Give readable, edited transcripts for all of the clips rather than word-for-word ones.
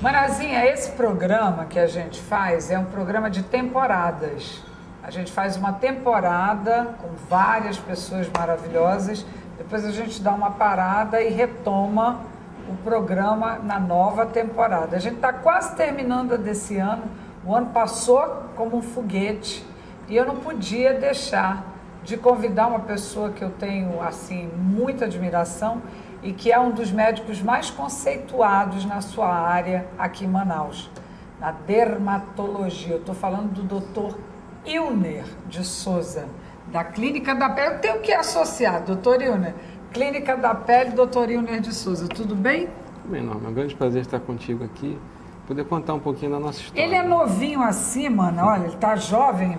Marazinha, esse programa que a gente faz é um programa de temporadas. A gente faz uma temporada com várias pessoas maravilhosas, depois a gente dá uma parada e retoma o programa na nova temporada. A gente está quase terminando desse ano, o ano passou como um foguete e eu não podia deixar de convidar uma pessoa que eu tenho assim muita admiração e que é um dos médicos mais conceituados na sua área aqui em Manaus, na dermatologia. Eu estou falando do Dr. Ilner de Souza, da Clínica da Pele. Eu tenho que associar, Dr. Ilner, Clínica da Pele, Dr. Ilner de Souza. Tudo bem? Tudo bem, Norma. É um grande prazer estar contigo aqui, poder contar um pouquinho da nossa história. Ele é novinho assim, mano, olha, ele está jovem,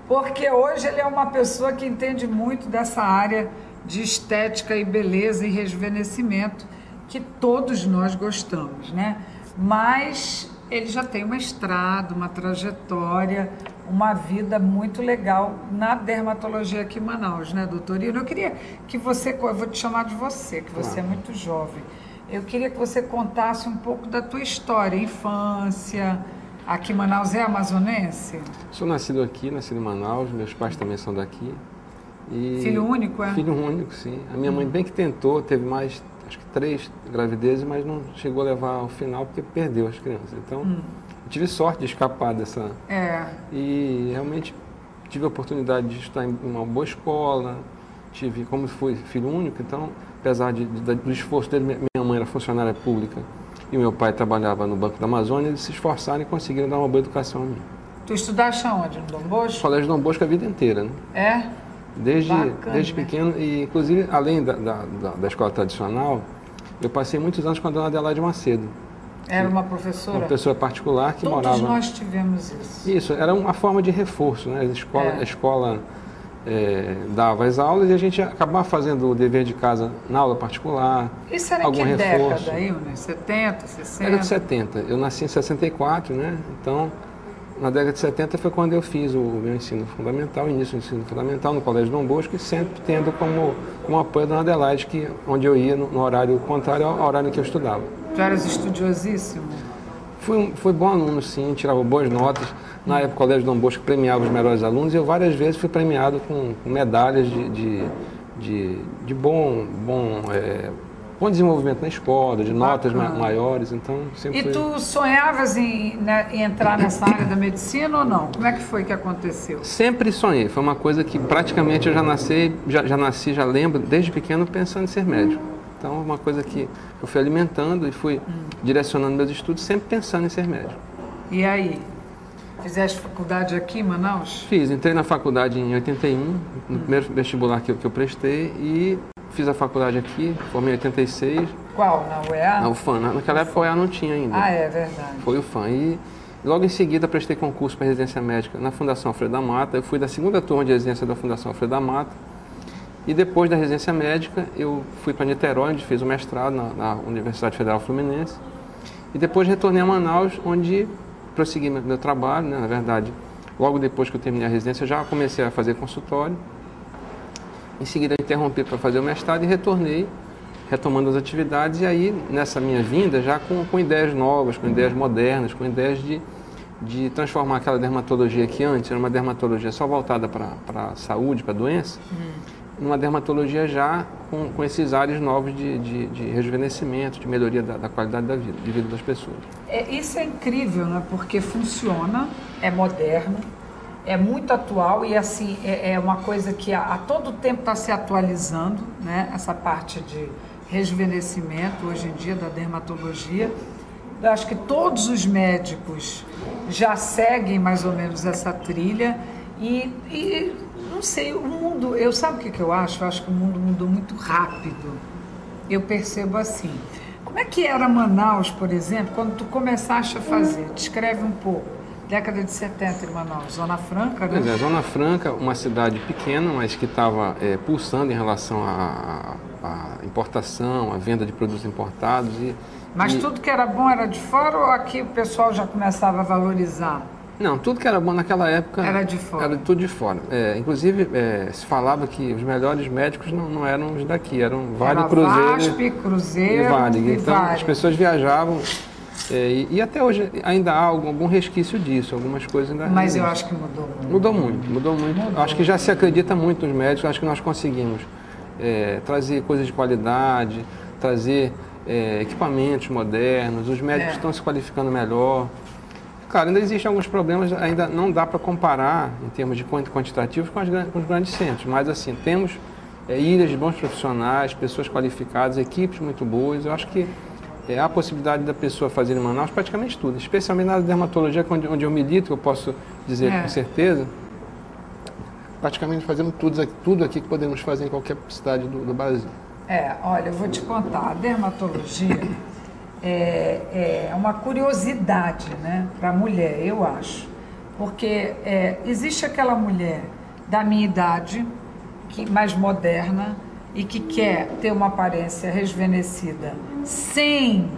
porque hoje ele é uma pessoa que entende muito dessa área de estética e beleza e rejuvenescimento que todos nós gostamos, né? Mas ele já tem uma estrada, uma trajetória, uma vida muito legal na dermatologia aqui em Manaus, né, doutor? E eu queria que você, eu vou te chamar de você, que você é muito jovem. Eu queria que você contasse um pouco da tua história, infância. Aqui em Manaus é amazonense? Sou nascido aqui, nascido em Manaus, meus pais também são daqui. E filho único, é? Filho único, sim. A minha mãe bem que tentou, teve mais, acho que 3 gravidezes, mas não chegou a levar ao final porque perdeu as crianças. Então, eu tive sorte de escapar dessa... E realmente tive a oportunidade de estudar em uma boa escola, como fui filho único, então, apesar do esforço dele, minha mãe era funcionária pública e meu pai trabalhava no Banco da Amazônia, eles se esforçaram e conseguiram dar uma boa educação a mim. Tu estudaste aonde? No Dom Bosco? Colégio Dom Bosco a vida inteira, né? É? Desde pequeno, e inclusive além da escola tradicional, eu passei muitos anos com a dona Adelaide Macedo. Era uma professora? Uma pessoa particular que morava... Todos nós tivemos isso. Isso, era uma forma de reforço, né? A escola dava as aulas e a gente acabava fazendo o dever de casa na aula particular. Isso era em que década aí, né? 70, 60? Década de 70. Eu nasci em 64, né? Então... Na década de 70 foi quando eu fiz o meu ensino fundamental, início do ensino fundamental no Colégio Dom Bosco, e sempre tendo como apoio a dona Adelaide, onde eu ia no horário contrário ao horário que eu estudava. Tu eras estudiosíssimo? Fui bom aluno, sim, tirava boas notas. Na época o Colégio Dom Bosco premiava os melhores alunos e eu várias vezes fui premiado com medalhas de bom desenvolvimento na escola, de notas maiores, então sempre... E tu sonhavas em entrar nessa área da medicina ou não? Como é que foi que aconteceu? Sempre sonhei, foi uma coisa que praticamente eu já lembro desde pequeno pensando em ser médico. Então, uma coisa que eu fui alimentando e fui direcionando meus estudos sempre pensando em ser médico. E aí? Fizeste faculdade aqui em Manaus? Fiz, entrei na faculdade em 81, no primeiro vestibular que eu prestei, e fiz a faculdade aqui, formei em 86. Qual? Na UEA? Na UFAM. Naquela época a UEA não tinha ainda. Ah, é verdade. Foi o UFAM. E logo em seguida prestei concurso para residência médica na Fundação Alfredo da Mata. Eu fui da segunda turma de residência da Fundação Alfredo da Mata. E depois da residência médica eu fui para Niterói, onde fiz o mestrado na Universidade Federal Fluminense. E depois retornei a Manaus, onde prossegui meu trabalho, né? Na verdade, logo depois que eu terminei a residência, eu já comecei a fazer consultório. Em seguida, interrompi para fazer o mestrado e retornei, retomando as atividades. E aí, nessa minha vinda, já com ideias novas, com ideias modernas, com ideias de transformar aquela dermatologia que antes era uma dermatologia só voltada para a saúde, para a doença, numa dermatologia já com esses ares novos de rejuvenescimento, de melhoria da qualidade de vida das pessoas. Isso é incrível, né? Porque funciona, é moderno, é muito atual e assim é uma coisa que a todo tempo está se atualizando, né? Essa parte de rejuvenescimento hoje em dia da dermatologia. Eu acho que todos os médicos já seguem mais ou menos essa trilha e não sei, o mundo, sabe o que eu acho? Eu acho que o mundo mudou muito rápido. Eu percebo assim. Como é que era Manaus, por exemplo, quando tu começaste a fazer? Descreve um pouco. Década de 70 em Manaus, Zona Franca, né? Pois é, Zona Franca, uma cidade pequena, mas que estava pulsando em relação à importação, à venda de produtos importados. Mas tudo que era bom era de fora ou aqui o pessoal já começava a valorizar? Não, tudo que era bom naquela época era de fora. Era tudo de fora. Inclusive, se falava que os melhores médicos não eram os daqui, eram Vale, Cruzeiro VASP, Cruzeiro e Vale. Então, as pessoas viajavam E até hoje ainda há algum resquício disso, algumas coisas ainda. Mas eu acho que mudou muito. Mudou muito. Acho que já se acredita muito nos médicos, acho que nós conseguimos trazer coisas de qualidade, trazer equipamentos modernos, os médicos estão se qualificando melhor. Claro, ainda existem alguns problemas, ainda não dá para comparar em termos de quantitativos com os grandes centros, mas assim, temos ilhas de bons profissionais, pessoas qualificadas, equipes muito boas. Eu acho que há a possibilidade da pessoa fazer em Manaus praticamente tudo, especialmente na dermatologia, onde eu milito, que eu posso dizer com certeza, praticamente fazemos tudo aqui que podemos fazer em qualquer cidade do Brasil. Olha, eu vou te contar, a dermatologia é uma curiosidade, né, para a mulher, eu acho, porque existe aquela mulher da minha idade, mais moderna, e que quer ter uma aparência rejuvenescida sem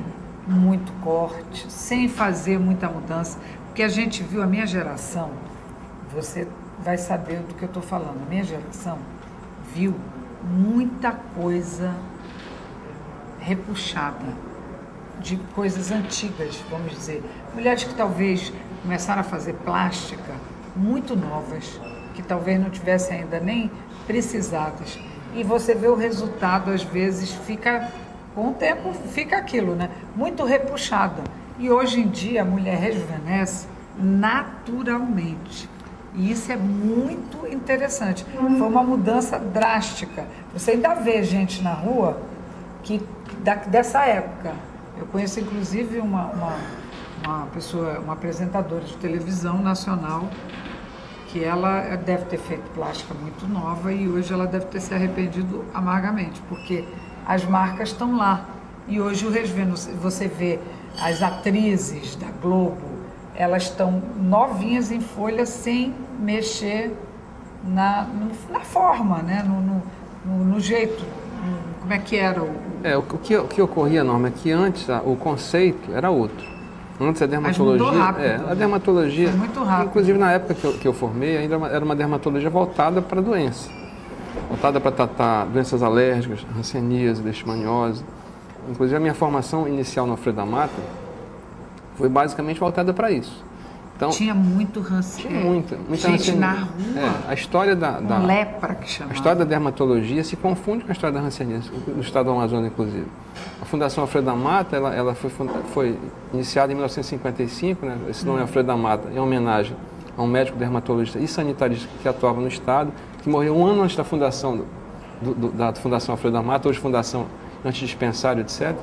muito corte, sem fazer muita mudança, porque a gente viu, a minha geração, você vai saber do que eu estou falando, a minha geração viu muita coisa repuxada, de coisas antigas, vamos dizer. Mulheres que talvez começaram a fazer plástica muito novas, que talvez não tivessem ainda nem precisadas. E você vê o resultado, às vezes, com o tempo, fica aquilo, né? Muito repuxada. E hoje em dia a mulher rejuvenesce naturalmente. E isso é muito interessante. Foi uma mudança drástica. Você ainda vê gente na rua dessa época. Eu conheço, inclusive, uma pessoa, uma apresentadora de televisão nacional, que ela deve ter feito plástica muito nova e hoje ela deve ter se arrependido amargamente, porque as marcas estão lá. E hoje você vê as atrizes da Globo, elas estão novinhas em folha sem mexer na forma, né? no jeito. Como é que era? O que ocorria, Norma, é que antes o conceito era outro. Antes a dermatologia, mas mudou rápido, a dermatologia, foi muito rápido. Inclusive na época que eu formei, ainda era uma dermatologia voltada para doença, voltada para tratar doenças alérgicas, hanseníase, leishmaniose. Inclusive a minha formação inicial no Alfredo da Mata foi basicamente voltada para isso. Então, tinha muito hanseníase. Tinha muita gente na rua. A história da lepra que chamava. A história da dermatologia se confunde com a história da hanseníase, no estado do Amazonas, inclusive. A Fundação Alfredo da Mata, ela foi iniciada em 1955, né? Esse nome é Alfredo da Mata, em homenagem a um médico dermatologista e sanitarista que atuava no estado, que morreu um ano antes da fundação da Fundação Alfredo da Mata, hoje Fundação Antidispensário, etc.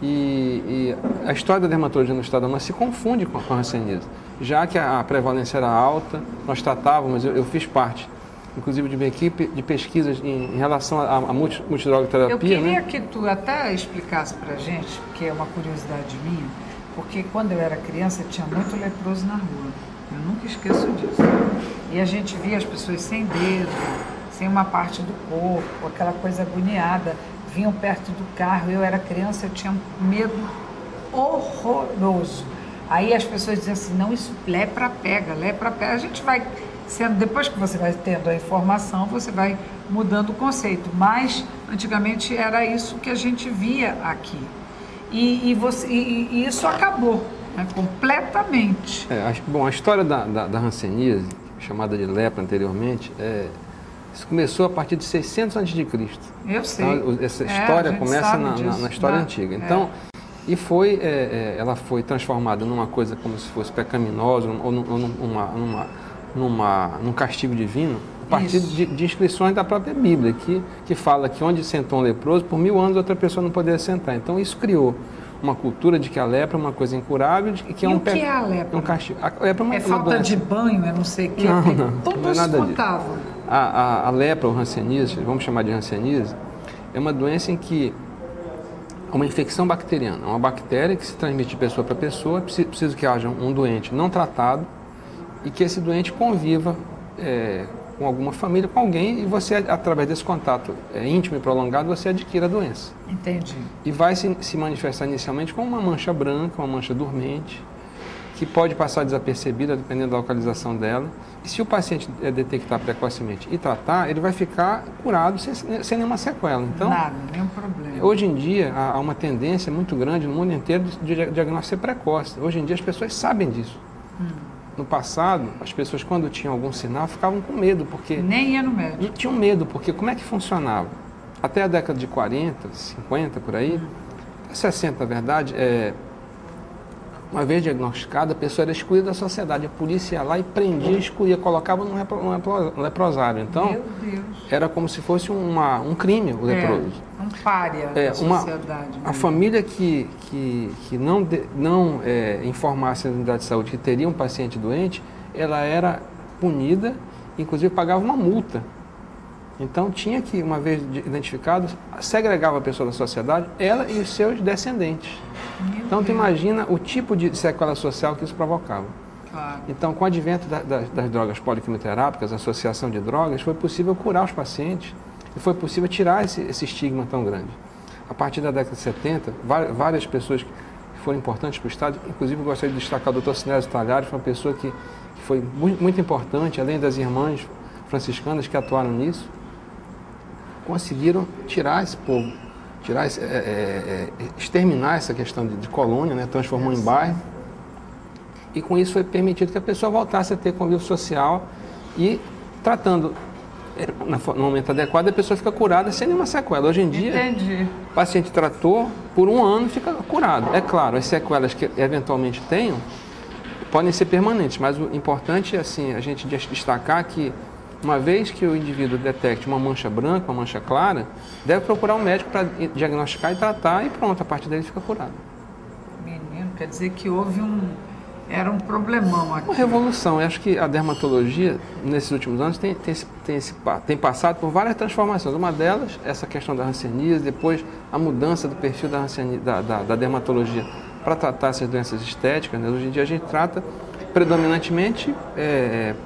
E a história da dermatologia no estado do Amazonas se confunde com a hanseníase, já que a prevalência era alta, nós tratávamos, eu fiz parte, inclusive de uma equipe de pesquisas em relação à multidrogoterapia. Eu queria que tu até explicasse pra gente, que é uma curiosidade minha, porque quando eu era criança tinha muito leproso na rua, eu nunca esqueço disso. E a gente via as pessoas sem dedo, sem uma parte do corpo, aquela coisa agoniada, vinham perto do carro, eu era criança, eu tinha um medo horroroso. Aí as pessoas diziam assim, não, isso lepra pega. A gente vai sendo, depois que você vai tendo a informação, você vai mudando o conceito. Mas antigamente era isso que a gente via aqui. E isso acabou, né, completamente. Bom, a história da hanseníase, chamada de lepra anteriormente, isso começou a partir de 600 a.C. Eu sei. Então, essa história começa na história antiga. Então, ela foi transformada numa coisa como se fosse pecaminosa ou num castigo divino, a partir de inscrições da própria Bíblia, que fala que onde sentou um leproso, por 1000 anos outra pessoa não poderia sentar. Então isso criou uma cultura de que a lepra é uma coisa incurável, que é o que é a lepra? É um castigo. A lepra é falta doença. de banho, não sei o que, todos contavam. A lepra, ou hanseníase, vamos chamar de hanseníase, é uma doença em que é uma infecção bacteriana, uma bactéria que se transmite de pessoa para pessoa, precisa que haja um doente não tratado e que esse doente conviva com alguma família, com alguém, e você, através desse contato íntimo e prolongado, você adquire a doença. Entendi. E vai se manifestar inicialmente com uma mancha branca, uma mancha dormente, que pode passar desapercebida, dependendo da localização dela. E se o paciente detectar precocemente e tratar, ele vai ficar curado sem nenhuma sequela. Então, nada, nenhum problema. Hoje em dia, há uma tendência muito grande no mundo inteiro de diagnóstico ser precoce. Hoje em dia, as pessoas sabem disso. No passado, as pessoas, quando tinham algum sinal, ficavam com medo, porque... Nem ia no médico. Tinham medo, porque como é que funcionava? Até a década de 40, 50, por aí, 60, na verdade, uma vez diagnosticada, a pessoa era excluída da sociedade. A polícia ia lá e prendia, excluía, colocava num leprosário. Então, era como se fosse um crime o leproso. Um pária da sociedade. A família que não informasse a unidade de saúde que teria um paciente doente, ela era punida, inclusive pagava uma multa. Então, tinha que, uma vez identificado, segregava a pessoa da sociedade, ela e os seus descendentes. Então, tu imagina o tipo de sequela social que isso provocava. Claro. Então, com o advento das drogas poliquimioterápicas, a associação de drogas, foi possível curar os pacientes e foi possível tirar esse estigma tão grande. A partir da década de 70, várias pessoas que foram importantes para o Estado, inclusive eu gostaria de destacar o Dr. Sinésio Talhares, foi uma pessoa que foi muito importante, além das irmãs franciscanas que atuaram nisso, conseguiram tirar esse povo, exterminar essa questão de colônia, né, transformou em bairro, e com isso foi permitido que a pessoa voltasse a ter convívio social e tratando no momento adequado, a pessoa fica curada sem nenhuma sequela. Hoje em dia, o paciente tratou por 1 ano e fica curado. É claro, as sequelas que eventualmente tenham podem ser permanentes, mas o importante é assim, a gente destacar que uma vez que o indivíduo detecte uma mancha branca, uma mancha clara, deve procurar um médico para diagnosticar e tratar e pronto, a partir daí fica curado. Menino, quer dizer que houve era um problemão aqui. Uma revolução. Eu acho que a dermatologia, nesses últimos anos, tem passado por várias transformações. Uma delas, essa questão da hanseníase, depois a mudança do perfil da dermatologia para tratar essas doenças estéticas. Né? Hoje em dia a gente trata predominantemente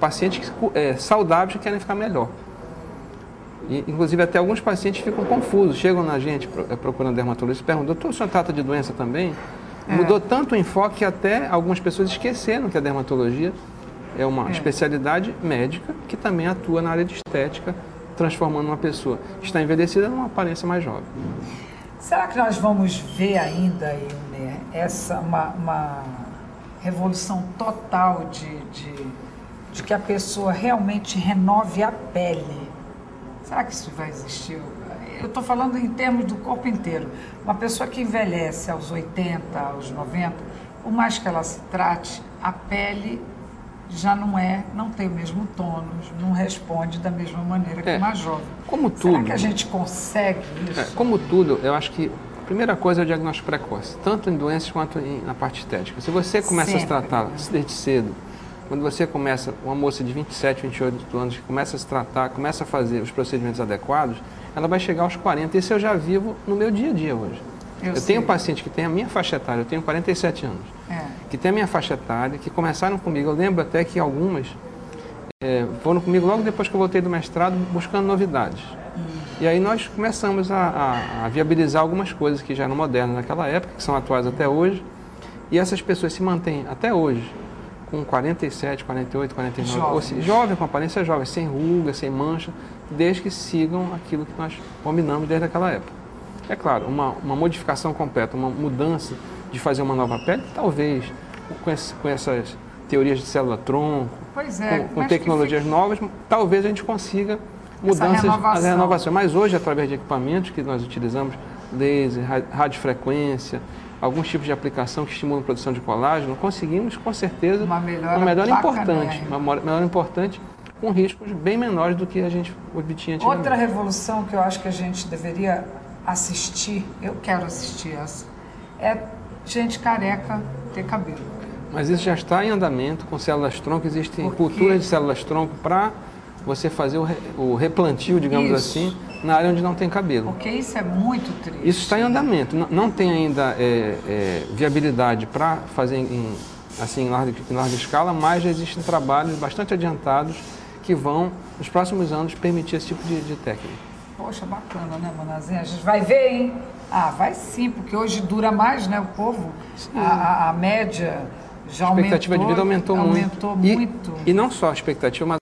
pacientes saudáveis que querem ficar melhor. E, inclusive até alguns pacientes ficam confusos, chegam na gente procurando dermatologista e perguntam: doutor, o senhor trata de doença também? Mudou tanto o enfoque que até algumas pessoas esqueceram que a dermatologia é uma especialidade médica que também atua na área de estética, transformando uma pessoa que está envelhecida numa aparência mais jovem. Será que nós vamos ver ainda, Ilner, uma revolução total de que a pessoa realmente renove a pele? Será que isso vai existir? Eu estou falando em termos do corpo inteiro. Uma pessoa que envelhece aos 80, aos 90, por mais que ela se trate, a pele já não tem o mesmo tônus, não responde da mesma maneira que uma jovem. Como tudo. Será que a gente consegue isso? Como tudo, eu acho que a primeira coisa é o diagnóstico precoce, tanto em doenças quanto na parte estética. Se você começa a se tratar desde cedo, quando você começa, uma moça de 27, 28 anos, que começa a se tratar, começa a fazer os procedimentos adequados, ela vai chegar aos 40. Isso eu já vivo no meu dia a dia hoje. Eu tenho paciente que tem a minha faixa etária, eu tenho 47 anos, que tem a minha faixa etária, que começaram comigo. Eu lembro até que algumas foram comigo logo depois que eu voltei do mestrado, buscando novidades. E aí nós começamos a viabilizar algumas coisas que já eram modernas naquela época, que são atuais até hoje, e essas pessoas se mantêm até hoje com 47, 48, 49, ou seja, jovem, com aparência jovem, sem ruga, sem mancha, desde que sigam aquilo que nós combinamos desde aquela época. É claro, uma modificação completa, uma mudança de fazer uma nova pele, talvez com essas teorias de célula-tronco, com tecnologias novas, talvez a gente consiga mudanças, renovação. Mas hoje, através de equipamentos que nós utilizamos, laser, radiofrequência, alguns tipos de aplicação que estimulam a produção de colágeno, conseguimos com certeza uma melhora importante, com riscos bem menores do que a gente obtinha antigamente. Outra revolução que eu acho que a gente deveria assistir, eu quero assistir essa, é gente careca ter cabelo. Mas isso já está em andamento com células-tronco, existem culturas de células-tronco para você fazer o replantio, digamos assim, na área onde não tem cabelo. Porque isso é muito triste. Isso está em andamento. Não tem ainda viabilidade para fazer em larga escala, mas já existem trabalhos bastante adiantados que vão, nos próximos anos, permitir esse tipo de técnica. Poxa, bacana, né, Manazinha? A gente vai ver, hein? Ah, vai sim, porque hoje dura mais, né, o povo. A média Já a expectativa de vida aumentou muito. Aumentou muito. E não só a expectativa, mas